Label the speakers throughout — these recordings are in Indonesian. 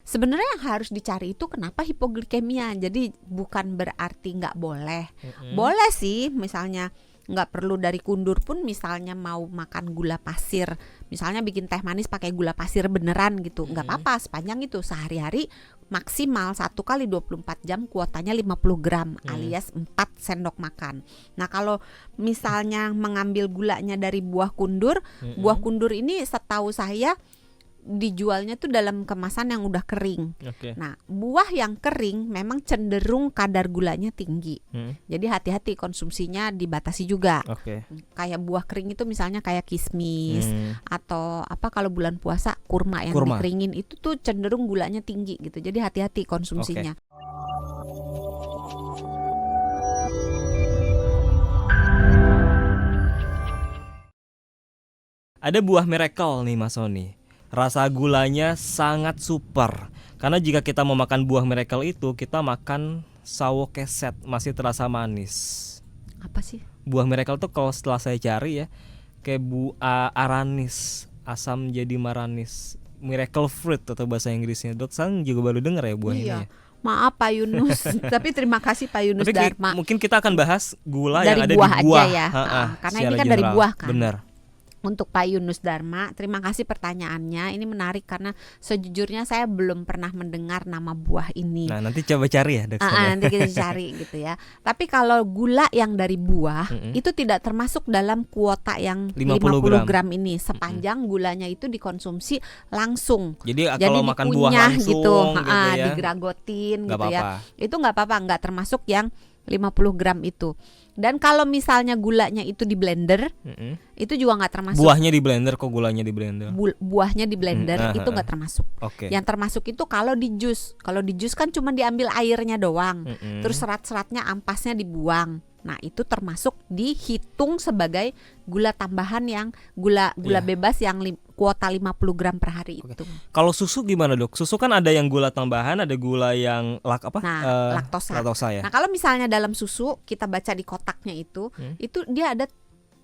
Speaker 1: sebenarnya yang harus dicari itu kenapa hipoglikemia. Jadi bukan berarti nggak boleh. Boleh sih, misalnya nggak perlu dari kundur pun, misalnya mau makan gula pasir, misalnya bikin teh manis pakai gula pasir beneran gitu, nggak apa-apa, sepanjang itu sehari-hari maksimal 1 kali 24 jam kuotanya 50 gram alias 4 sendok makan. Nah kalau misalnya mengambil gulanya dari buah kundur, buah kundur ini setahu saya dijualnya tuh dalam kemasan yang udah kering. Nah, buah yang kering memang cenderung kadar gulanya tinggi. Jadi hati-hati konsumsinya, dibatasi juga. Kayak buah kering itu misalnya kayak kismis atau apa, kalau bulan puasa kurma yang dikeringin itu tuh cenderung gulanya tinggi gitu. Jadi hati-hati konsumsinya.
Speaker 2: Ada buah miracle nih Mas Sony. Rasa gulanya sangat super. Karena jika kita mau makan buah miracle itu, kita makan sawo keset, masih terasa manis.
Speaker 1: Apa sih?
Speaker 2: Buah miracle tuh kalau setelah saya cari ya, kayak aranis, asam jadi maranis, miracle fruit atau bahasa Inggrisnya. Dok, saya juga baru dengar ya buah ini ya.
Speaker 1: Maaf Pak Yunus, tapi terima kasih Pak Yunus Dharma.
Speaker 2: Mungkin kita akan bahas gula
Speaker 1: dari
Speaker 2: yang ada
Speaker 1: buah
Speaker 2: di buah
Speaker 1: aja ya. Karena ini kan
Speaker 2: general.
Speaker 1: dari buah kan.
Speaker 2: Benar.
Speaker 1: Untuk Pak Yunus Dharma, terima kasih pertanyaannya. Ini menarik karena sejujurnya saya belum pernah mendengar nama buah ini.
Speaker 2: Nah, nanti coba cari ya, Dok.
Speaker 1: Nanti kita cari gitu ya. Tapi kalau gula yang dari buah itu tidak termasuk dalam kuota yang 50 gram ini, sepanjang gulanya itu dikonsumsi langsung.
Speaker 2: Jadi kalau makan buah langsung
Speaker 1: gitu
Speaker 2: ya,
Speaker 1: digeragotin
Speaker 2: gak
Speaker 1: gitu
Speaker 2: apa-apa.
Speaker 1: Ya. Itu nggak apa-apa, nggak termasuk yang 50 gram itu. Dan kalau misalnya gulanya itu di blender, itu juga nggak termasuk.
Speaker 2: Buahnya di blender kok gulanya di blender?
Speaker 1: Buahnya di blender itu nggak termasuk. Yang termasuk itu kalau di jus. Kalau di jus kan cuma diambil airnya doang, terus serat-seratnya, ampasnya dibuang. Nah itu termasuk dihitung sebagai gula tambahan yang gula bebas yang kuota 50 gram per hari itu.
Speaker 2: Kalau susu gimana Dok? Susu kan ada yang gula tambahan, ada gula yang laktosa ya.
Speaker 1: Nah kalau misalnya dalam susu kita baca di kotaknya itu dia ada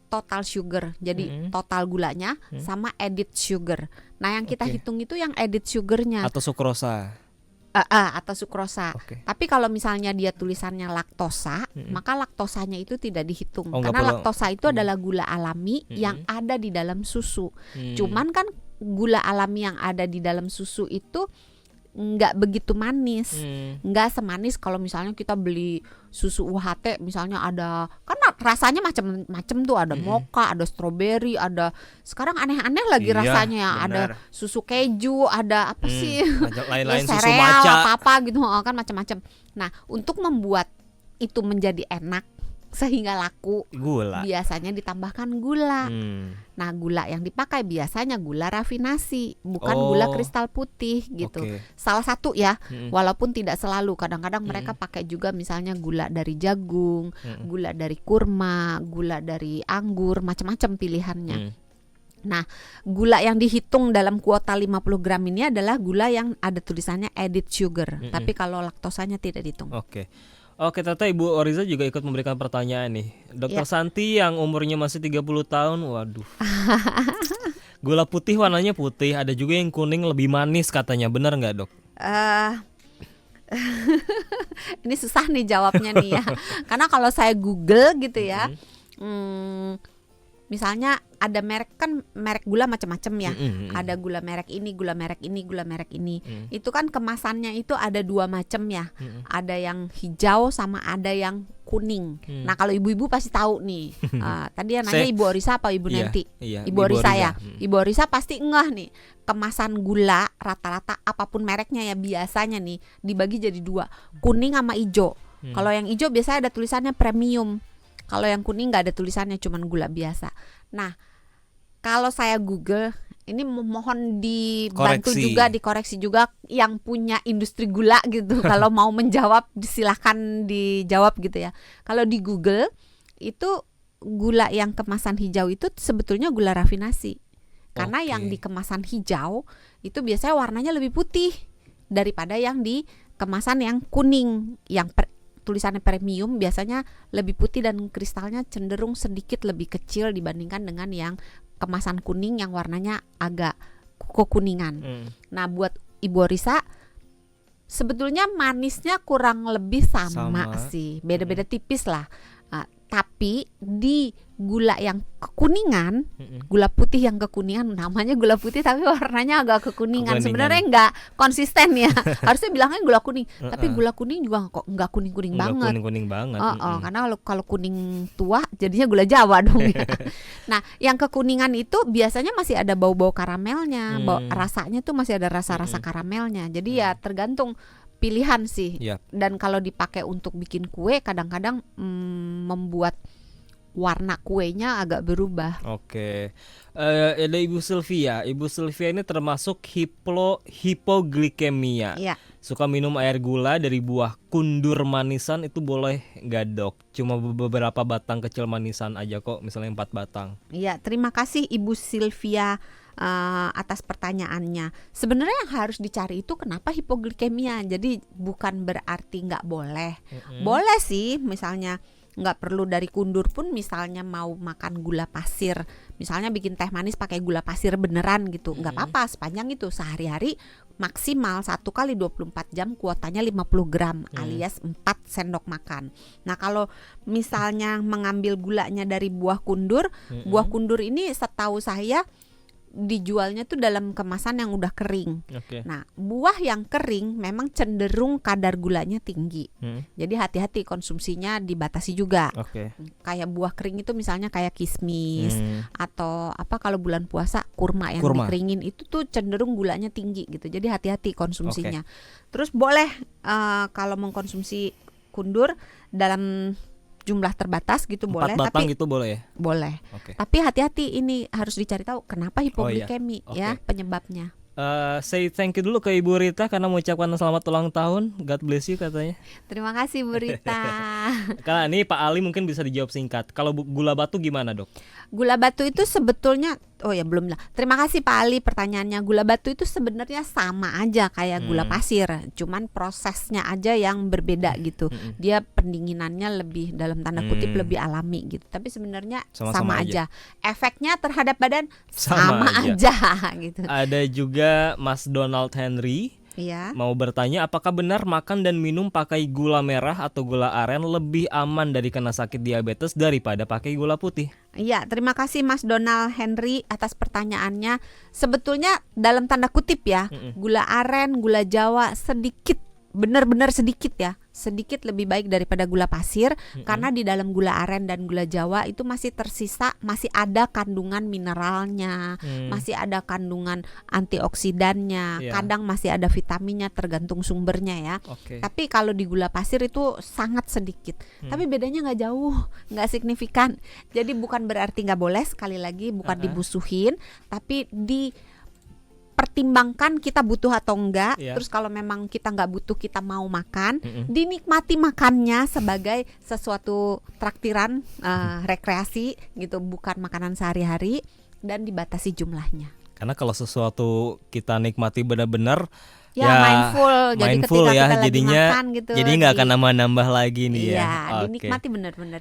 Speaker 1: total sugar. Jadi total gulanya sama added sugar. Nah yang kita hitung itu yang added sugarnya
Speaker 2: atau sukrosa.
Speaker 1: Atau sukrosa. Tapi kalau misalnya dia tulisannya laktosa, maka laktosanya itu tidak dihitung. Karena laktosa itu adalah gula alami yang ada di dalam susu. Cuman kan gula alami yang ada di dalam susu itu nggak begitu manis, nggak semanis kalau misalnya kita beli susu UHT misalnya, ada kan rasanya macam-macam tuh, ada mocha, ada stroberi, ada sekarang aneh-aneh lagi rasanya ya, ada susu keju, ada apa sih
Speaker 2: lain-lain
Speaker 1: ya,
Speaker 2: susu
Speaker 1: maca apa gitu kan, macam-macam. Nah untuk membuat itu menjadi enak sehingga laku, biasanya ditambahkan gula. Nah gula yang dipakai biasanya gula rafinasi, bukan gula kristal putih gitu. Salah satu ya, walaupun tidak selalu. Kadang-kadang mereka pakai juga misalnya gula dari jagung, gula dari kurma, gula dari anggur, macam-macam pilihannya. Nah gula yang dihitung dalam kuota 50 gram ini adalah gula yang ada tulisannya added sugar. Tapi kalau laktosanya tidak dihitung.
Speaker 2: Oke, Tata, Ibu Oriza juga ikut memberikan pertanyaan nih. Dokter Santi yang umurnya masih 30 tahun, waduh. Gula putih warnanya putih, ada juga yang kuning lebih manis katanya, benar nggak Dok?
Speaker 1: Ini susah nih jawabnya nih ya. Karena kalau saya Google gitu ya, misalnya ada merek, kan merek gula macam-macam ya. Ada gula merek ini, gula merek ini, gula merek ini. Itu kan kemasannya itu ada 2 macam ya. Ada yang hijau sama ada yang kuning. Nah kalau ibu-ibu pasti tahu nih. Tadi yang nanya Ibu Orisa apa Ibu Nenti? Ibu Orisa ya. Ibu Orisa pasti ngeh nih. Kemasan gula rata-rata apapun mereknya ya, biasanya nih dibagi jadi 2, kuning sama hijau. Kalau yang hijau biasanya ada tulisannya premium. Kalau yang kuning nggak ada tulisannya, cuman gula biasa. Nah, kalau saya Google, ini mohon dibantu juga, dikoreksi juga yang punya industri gula gitu. Kalau mau menjawab, silahkan dijawab gitu ya. Kalau di Google itu gula yang kemasan hijau itu sebetulnya gula rafinasi. Karena yang di kemasan hijau itu biasanya warnanya lebih putih daripada yang di kemasan yang kuning, yang tulisannya premium biasanya lebih putih dan kristalnya cenderung sedikit lebih kecil dibandingkan dengan yang kemasan kuning yang warnanya agak kekuningan. Nah buat Ibu Orisa, sebetulnya manisnya kurang lebih sama
Speaker 2: Sama.
Speaker 1: sih, beda-beda tipis lah. Tapi di gula yang kekuningan, gula putih yang kekuningan, namanya gula putih tapi warnanya agak kekuningan. Sebenarnya nggak konsisten ya. Harusnya bilangnya gula kuning, tapi gula kuning juga kok nggak kuning-kuning banget.
Speaker 2: Kuning-kuning banget.
Speaker 1: Karena kalau kuning tua jadinya gula Jawa dong ya. Nah, yang kekuningan itu biasanya masih ada bau-bau karamelnya, rasanya tuh masih ada rasa-rasa karamelnya. Jadi ya tergantung pilihan sih. Dan kalau dipakai untuk bikin kue kadang-kadang membuat warna kuenya agak berubah.
Speaker 2: Oke. Ada Ibu Sylvia. Ibu Sylvia ini termasuk hipoglikemia.
Speaker 1: Iya.
Speaker 2: Suka minum air gula dari buah kundur manisan, itu boleh nggak dok? Cuma beberapa batang kecil manisan aja kok, misalnya 4 batang.
Speaker 1: Iya, terima kasih Ibu Sylvia atas pertanyaannya. Sebenarnya yang harus dicari itu kenapa hipoglikemia. Jadi bukan berarti nggak boleh. Boleh sih, misalnya nggak perlu dari kundur pun, misalnya mau makan gula pasir, misalnya bikin teh manis pakai gula pasir beneran gitu, nggak apa-apa sepanjang itu sehari-hari maksimal 1 kali 24 jam kuotanya 50 gram alias 4 sendok makan. Nah kalau misalnya mengambil gulanya dari buah kundur ini setahu saya dijualnya tuh dalam kemasan yang udah kering. Nah, buah yang kering memang cenderung kadar gulanya tinggi. Jadi hati-hati konsumsinya, dibatasi juga. Kayak buah kering itu misalnya kayak kismis atau apa, kalau bulan puasa kurma yang dikeringin itu tuh cenderung gulanya tinggi gitu. Jadi hati-hati konsumsinya. Terus boleh kalau mengkonsumsi kundur dalam jumlah terbatas gitu boleh,
Speaker 2: 4 batang
Speaker 1: tapi
Speaker 2: gitu boleh ya?
Speaker 1: Boleh. Tapi hati-hati, ini harus dicari tahu kenapa hipoglikemi ya penyebabnya.
Speaker 2: Say thank you dulu ke Ibu Rita karena mengucapkan selamat ulang tahun. God bless you katanya.
Speaker 1: Terima kasih Bu Rita.
Speaker 2: Karena ini Pak Ali mungkin bisa dijawab singkat. Kalau gula batu gimana dok?
Speaker 1: Gula batu itu sebetulnya, belum lah. Terima kasih Pak Ali pertanyaannya. Gula batu itu sebenarnya sama aja kayak gula pasir, cuman prosesnya aja yang berbeda gitu. Dia pendinginannya lebih dalam tanda kutip lebih alami gitu. Tapi sebenarnya sama aja. Efeknya terhadap badan sama aja gitu.
Speaker 2: Ada juga Mas Donald Henry.
Speaker 1: Iya.
Speaker 2: Mau bertanya, apakah benar makan dan minum pakai gula merah atau gula aren lebih aman dari kena sakit diabetes daripada pakai gula putih?
Speaker 1: Iya, terima kasih Mas Donald Henry atas pertanyaannya. Sebetulnya dalam tanda kutip ya, gula aren, gula Jawa sedikit, benar-benar sedikit ya, sedikit lebih baik daripada gula pasir, karena di dalam gula aren dan gula Jawa itu masih tersisa, masih ada kandungan mineralnya, masih ada kandungan antioksidannya, kadang masih ada vitaminnya tergantung sumbernya ya. Tapi kalau di gula pasir itu sangat sedikit, tapi bedanya nggak jauh, nggak signifikan. Jadi bukan berarti nggak boleh, sekali lagi bukan dibusuhin, tapi pertimbangkan kita butuh atau enggak. Terus kalau memang kita nggak butuh, kita mau makan, dinikmati makannya sebagai sesuatu traktiran, rekreasi gitu, bukan makanan sehari-hari, dan dibatasi jumlahnya.
Speaker 2: Karena kalau sesuatu kita nikmati benar-benar
Speaker 1: mindful. Jadi ketika
Speaker 2: ya,
Speaker 1: kita
Speaker 2: jadinya
Speaker 1: lagi makan gitu,
Speaker 2: jadi nggak akan nambah-nambah lagi nih
Speaker 1: ya. Dinikmati benar-benar.